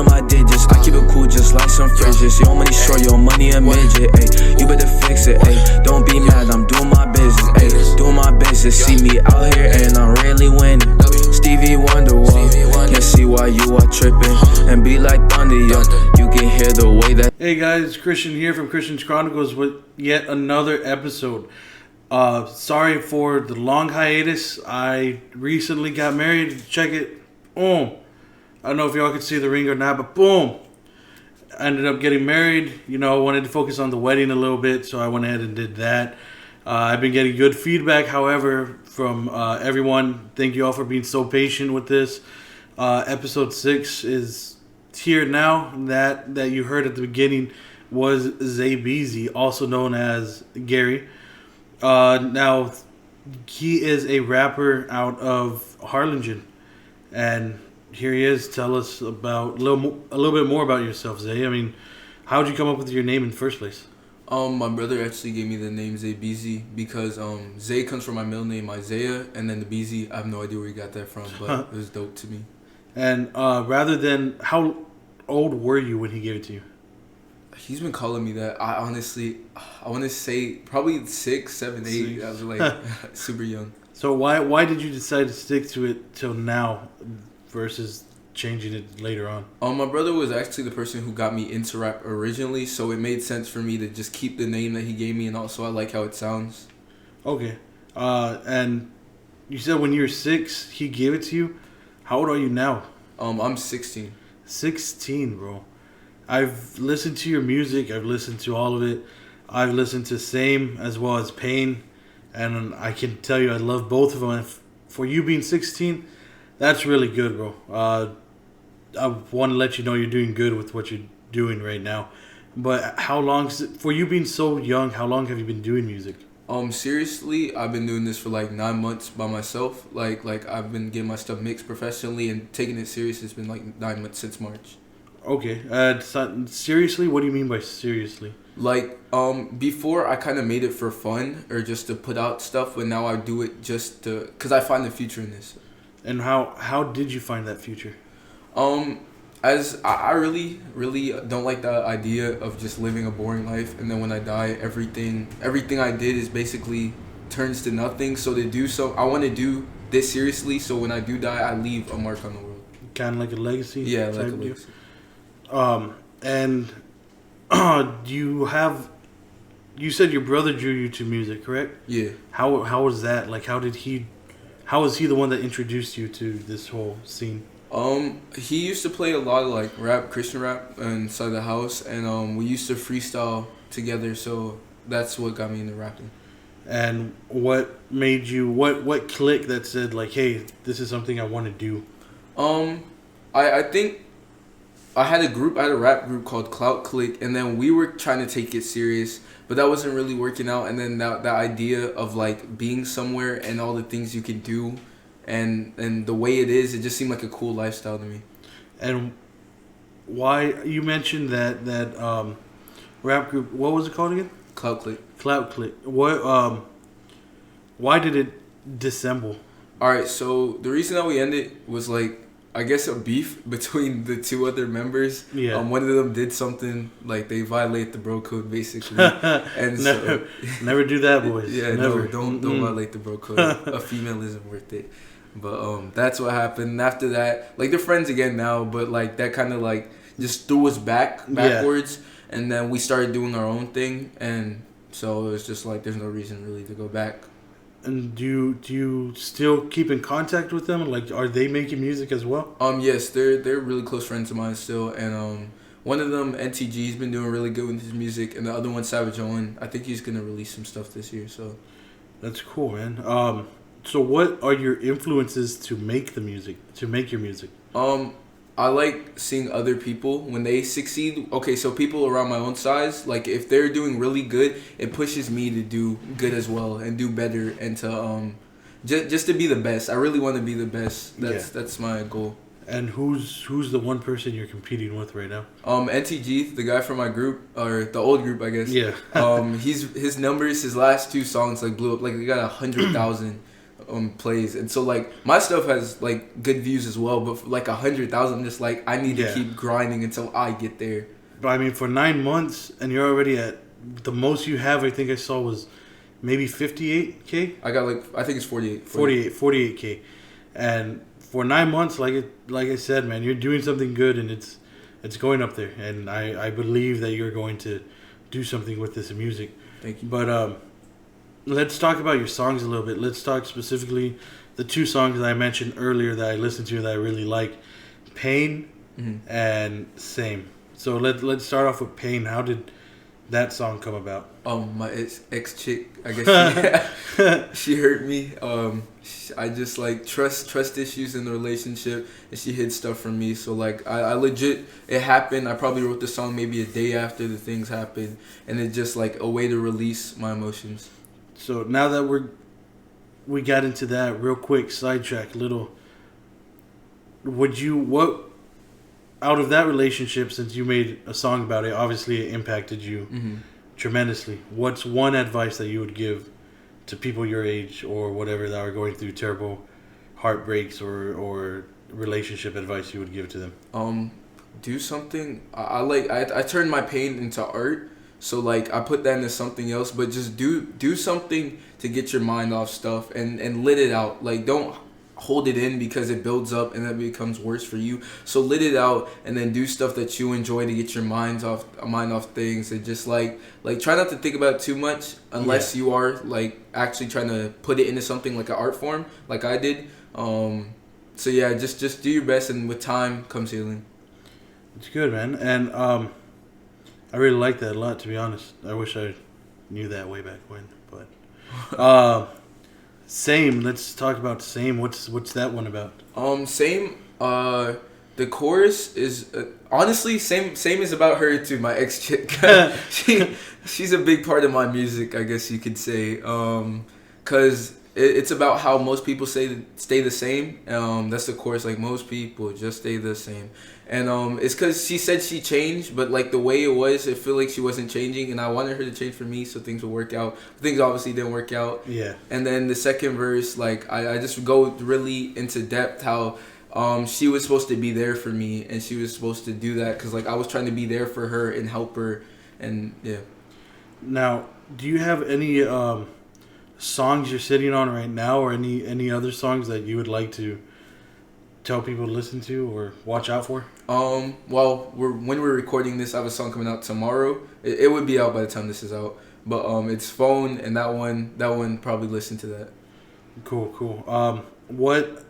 them my digits. I keep it cool just like some fridges. Your money short, your money a midget. Ayy, you better fix it. Ayy, don't be mad, I'm doing my business. Ayy, doing my business. See me out here and I'm really winning. Stevie Wonder, can't see why you are tripping. And be like thunder, yo. You can hear the way that. Hey guys, it's Christian here from Christian's Chronicles with yet another episode. Sorry for the long hiatus. I recently got married. Check it. Boom. I don't know if y'all can see the ring or not, but boom. I ended up getting married. You know, wanted to focus on the wedding a little bit, so I went ahead and did that. I've been getting good feedback, however, from everyone. Thank you all for being so patient with this. Episode 6 is here now. That you heard at the beginning was Zaybeezy, also known as Gary. Now, he is a rapper out of Harlingen. And here he is. Tell us about a little bit more about yourself, Zay. I mean, how did you come up with your name in the first place? My brother actually gave me the name Zaybeezy because Zay comes from my middle name Isaiah, and then the Beezy, I have no idea where he got that from, but it was dope to me. And rather than, how old were you when he gave it to you? He's been calling me that. I want to say probably 6, 7, 8. I was like super young. So why did you decide to stick to it till now versus changing it later on? My brother was actually the person who got me into rap originally, so it made sense for me to just keep the name that he gave me, and also I like how it sounds. Okay. And you said when you were 6, he gave it to you. How old are you now? I'm 16. 16, bro. I've listened to your music. I've listened to all of it. I've listened to Same as well as Pain. And I can tell you I love both of them. And for you being 16, that's really good, bro. I want to let you know you're doing good with what you're doing right now. But how long, for you being so young, how long have you been doing music? Seriously, I've been doing this for like 9 months by myself. Like I've been getting my stuff mixed professionally and taking it serious. It's been like 9 months since March. Okay. Seriously? What do you mean by seriously? Like, before I kind of made it for fun or just to put out stuff, but now I do it just to, because I find the future in this. And how did you find that future? As I really don't like the idea of just living a boring life, and then when I die, everything I did is basically turns to nothing. So I want to do this seriously, so when I do die, I leave a mark on the world. Kind of like a legacy? Yeah, like a legacy. And you said your brother drew you to music, correct? Yeah. How was that? Like, how was he the one that introduced you to this whole scene? He used to play a lot of like rap, Christian rap inside the house, and we used to freestyle together, so that's what got me into rapping. And what made you, what clicked that said like, hey, this is something I want to do? I think I had a rap group called Clout Click, and then we were trying to take it serious, but that wasn't really working out. And then that idea of like being somewhere and all the things you can do, and the way it is, it just seemed like a cool lifestyle to me. And why you mentioned that rap group? What was it called again? Clout Click. Clout Click. What? Why did it dissemble? All right, so the reason that we ended was like, I guess, a beef between the two other members. Yeah. One of them did something like they violate the bro code basically, and never do that, boys. Yeah, never. No, don't violate the bro code. A female isn't worth it. But that's what happened. And after that, like they're friends again now, but like that kind of like just threw us backwards, and then we started doing our own thing, and so it was just like there's no reason really to go back. And do you still keep in contact with them? Like, are they making music as well? Yes, they're really close friends of mine still, and one of them, NTG, he's been doing really good with his music, and the other one, Savage Owen, I think he's gonna release some stuff this year. So that's cool, man. So what are your influences to make your music? I like seeing other people when they succeed. Okay, so people around my own size, like if they're doing really good, it pushes me to do good as well and do better, and to just to be the best. I really want to be the best. That's my goal. And who's the one person you're competing with right now? NTG, the guy from my group, or the old group, I guess. Yeah. His last 2 songs like blew up. Like they got 100,000 plays, and so like my stuff has like good views as well. But for like 100,000, I'm just like I need to keep grinding until I get there. But I mean, for 9 months, and you're already at the most you have. I think I saw was maybe 58K. I got like I think it's 48. 48K, and for 9 months, like I said, man, you're doing something good, and it's going up there, and I believe that you're going to do something with this music. Thank you. But let's talk about your songs a little bit. Let's talk specifically the 2 songs that I mentioned earlier that I listened to that I really like, Pain and Same. So let's start off with Pain. How did that song come about? My ex chick, I guess she hurt me. I just like trust issues in the relationship, and she hid stuff from me. So like I legit, it happened. I probably wrote the song maybe a day after the things happened, and it's just like a way to release my emotions. So now that we got into that real quick, sidetrack little. What out of that relationship, since you made a song about it, obviously it impacted you tremendously. What's one advice that you would give to people your age or whatever that are going through terrible heartbreaks or relationship advice you would give to them? Do something. I turned my pain into art. So like I put that into something else, but just do something to get your mind off stuff and let it out. Like don't hold it in because it builds up and then it becomes worse for you. So let it out and then do stuff that you enjoy to get your mind off things, and just like try not to think about it too much unless you are like actually trying to put it into something like an art form like I did. So yeah, just do your best, and with time comes healing. It's good, man. And I really like that a lot, to be honest. I wish I knew that way back when, but Same. Let's talk about Same. What's that one about? Same. The chorus is honestly same is about her too. My ex chick. She's a big part of my music, I guess you could say. 'Cause it's about how most people stay the same. That's the chorus. Like most people just stay the same. And it's because she said she changed, but like the way it was, I feel like she wasn't changing, and I wanted her to change for me so things would work out. Things obviously didn't work out. Yeah. And then the second verse, like I just go really into depth how she was supposed to be there for me, and she was supposed to do that because like I was trying to be there for her and help her, and yeah. Now, do you have any songs you're sitting on right now, or any other songs that you would like to tell people to listen to or watch out for? Well, when we're recording this, I have a song coming out tomorrow. It would be out by the time this is out, but it's Phone, and that one probably listen to that. Cool. What,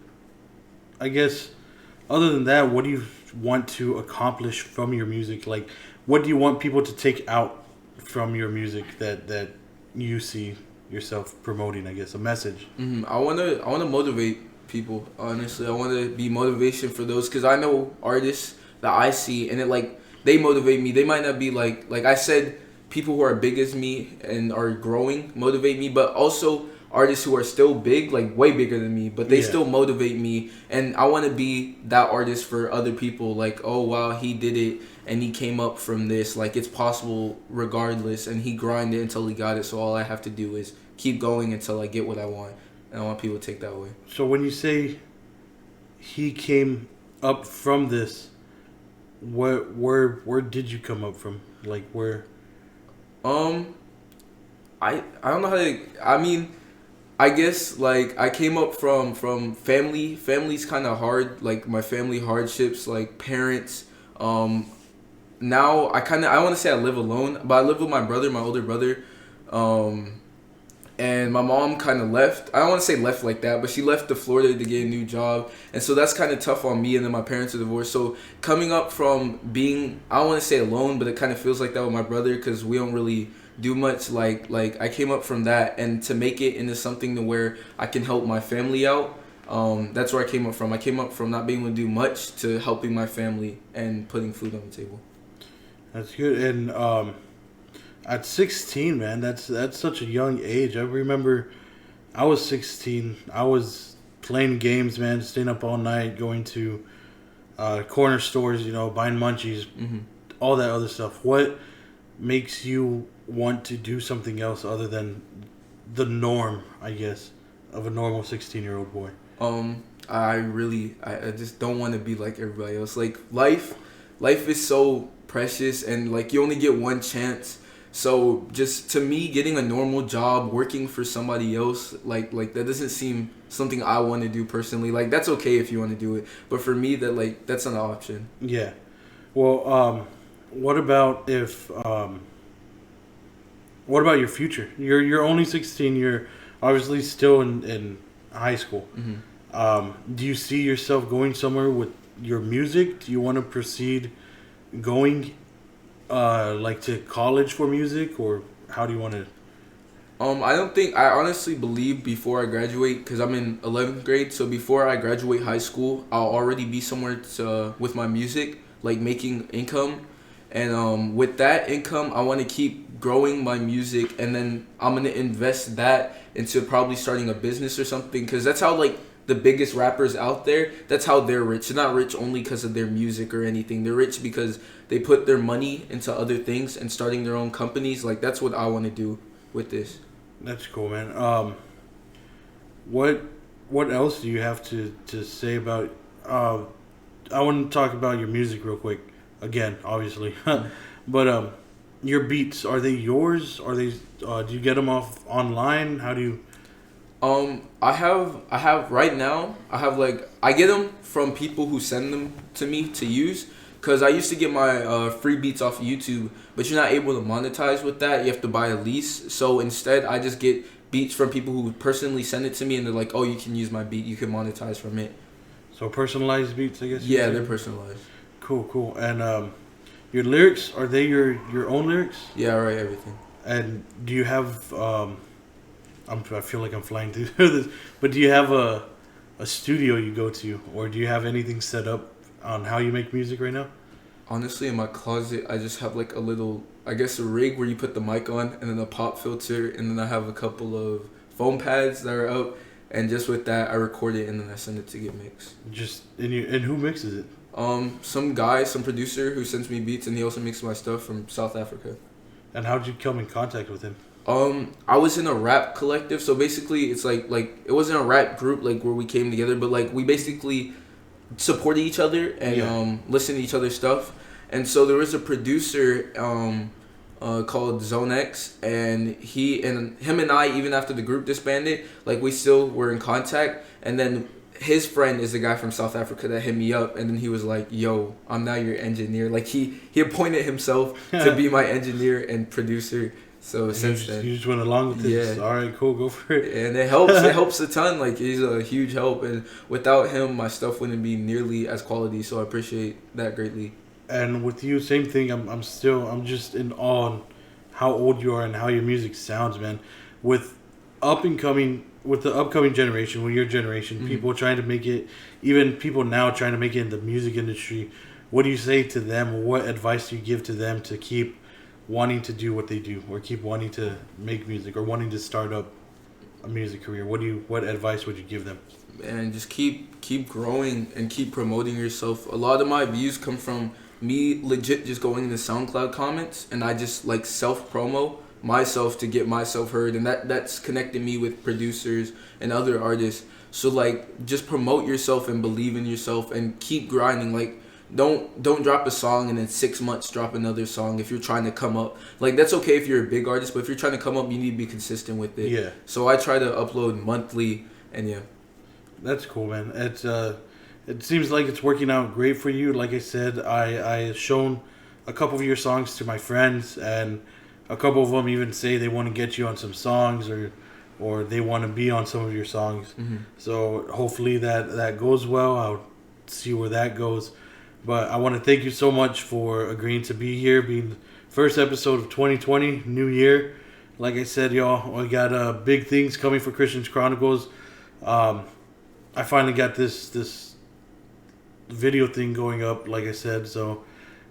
I guess, other than that, what do you want to accomplish from your music? Like, what do you want people to take out from your music that you see yourself promoting? I guess a message. I wanna motivate people. Honestly, I want to be motivation for those, because I know artists that I see, and it like they motivate me. They might not be like I said, people who are big as me and are growing motivate me, but also artists who are still big, like way bigger than me, but they still motivate me, and I want to be that artist for other people. Like, oh wow, he did it and he came up from this. Like it's possible regardless, and he grinded until he got it. So all I have to do is keep going until I get what I want. And I want people to take that way. So when you say he came up from this, where did you come up from? Like where? I don't know how to. I mean, I guess like I came up from family. Family's kind of hard. Like my family hardships, like parents. Now I want to say I live alone, but I live with my brother, my older brother. And my mom kind of left. I don't want to say left like that, but she left to Florida to get a new job. And so that's kind of tough on me. And then my parents are divorced. So coming up from being, I don't want to say alone, but it kind of feels like that with my brother because we don't really do much. Like I came up from that, and to make it into something to where I can help my family out. That's where I came up from. I came up from not being able to do much to helping my family and putting food on the table. That's good. And at 16, man, that's such a young age. I remember I was 16. I was playing games, man, staying up all night, going to corner stores, buying munchies, all that other stuff. What makes you want to do something else other than the norm, I guess, of a normal 16-year-old boy? I just don't want to be like everybody else. Like life is so precious, and like you only get one chance. So just to me, getting a normal job, working for somebody else, like that doesn't seem something I want to do personally. Like that's okay if you want to do it, but for me, that's an option. Yeah. Well, what about what about your future? You're only 16. You're obviously still in high school. Do you see yourself going somewhere with your music? Do you want to proceed going like to college for music, or how do you want to? I honestly believe before I graduate, because I'm in 11th grade, so before I graduate high school, I'll already be somewhere with my music, like making income. And with that income, I want to keep growing my music, and then I'm going to invest that into probably starting a business or something, because that's how, like, the biggest rappers out there, that's how they're rich. They're not rich only because of their music or anything. They're rich because they put their money into other things and starting their own companies. Like, that's what I want to do with this. That's cool, man. What else do you have to say about? I want to talk about your music real quick. Again, obviously, but your beats, are they yours? Are they? Do you get them off online? How do you? I have right now. I get them from people who send them to me to use. Cause I used to get my free beats off of YouTube, but you're not able to monetize with that. You have to buy a lease. So instead, I just get beats from people who personally send it to me, and they're like, "Oh, you can use my beat. You can monetize from it." So personalized beats, I guess. Yeah, they're personalized. Cool. And your lyrics, are they your own lyrics? Yeah, I write everything. And do you have I feel like I'm flying through this, but do you have a studio you go to, or do you have anything set up on how you make music right now? Honestly, in my closet, I just have like a little, I guess, a rig where you put the mic on, and then a pop filter, and then I have a couple of foam pads that are up, and just with that, I record it, and then I send it to get mixed. And who mixes it? Some producer who sends me beats, and he also mixes my stuff from South Africa. And how'd you come in contact with him? I was in a rap collective, so basically it's like it wasn't a rap group like where we came together, but like we basically supported each other and listened to each other's stuff. And so there was a producer called Zone X, and him and I, even after the group disbanded, like we still were in contact. And then his friend is the guy from South Africa that hit me up, and then he was like, "Yo, I'm now your engineer." Like he appointed himself to be my engineer and producer. So since then, you just went along with this. Yeah. All right, cool, go for it. And it helps. It helps a ton. Like he's a huge help, and without him, my stuff wouldn't be nearly as quality. So I appreciate that greatly. And with you, same thing. I'm just in awe on how old you are and how your music sounds, man. With the upcoming generation, with your generation, people trying to make it, even people now trying to make it in the music industry. What do you say to them? What advice do you give to them to keep wanting to do what they do, or keep wanting to make music, or wanting to start up a music career? What advice would you give them? And just keep growing and keep promoting yourself. A lot of my views come from me legit just going into SoundCloud comments, and I just like self-promo myself to get myself heard, and that's connecting me with producers and other artists. So like just promote yourself and believe in yourself and keep grinding. Like don't drop a song and in 6 months drop another song if you're trying to come up. Like that's okay if you're a big artist, but if you're trying to come up, you need to be consistent with it. Yeah. So I try to upload monthly, and yeah. That's cool, man. It seems like it's working out great for you. Like I said, I shown a couple of your songs to my friends, and a couple of them even say they want to get you on some songs, or they want to be on some of your songs. Mm-hmm. So hopefully that goes well. I'll see where that goes. But I want to thank you so much for agreeing to be here, being the first episode of 2020, new year. Like I said, y'all, we got big things coming for Christians Chronicles. I finally got this video thing going up, like I said, so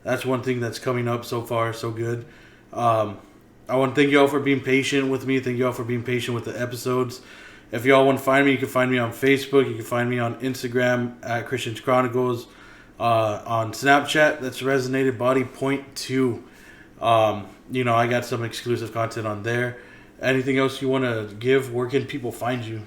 that's one thing that's coming up. So far, so good. I want to thank y'all for being patient with me. Thank y'all for being patient with the episodes. If y'all want to find me, you can find me on Facebook. You can find me on Instagram at Christians Chronicles. On Snapchat, that's Resonated Body Point 2. I got some exclusive content on there. Anything else you want to give? Where can people find you?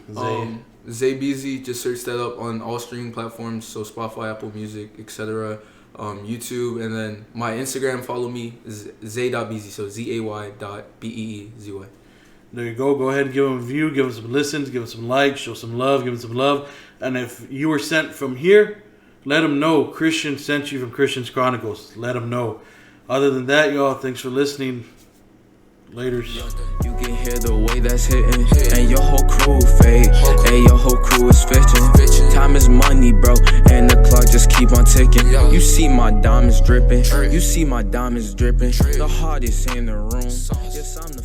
Zaybeezy, just search that up on all streaming platforms, so Spotify, Apple Music, etc. YouTube, and then my Instagram, follow me, zay.beezy, so zay.beezy. There you go. Go ahead and give him a view, give him some listens, give him some likes, show some love, give him some love. And if you were sent from here, let him know Christian sent you from Christian's Chronicles. Let him know. Other than that, y'all, thanks for listening. Laters. You can hear the way that's hitting, and your whole crew fade. Hey, your whole crew is fishing. Time is money, bro, and the clock just keep on ticking. You see my diamonds dripping, you see my diamonds dripping. The hardest in the room. Yes, I'm the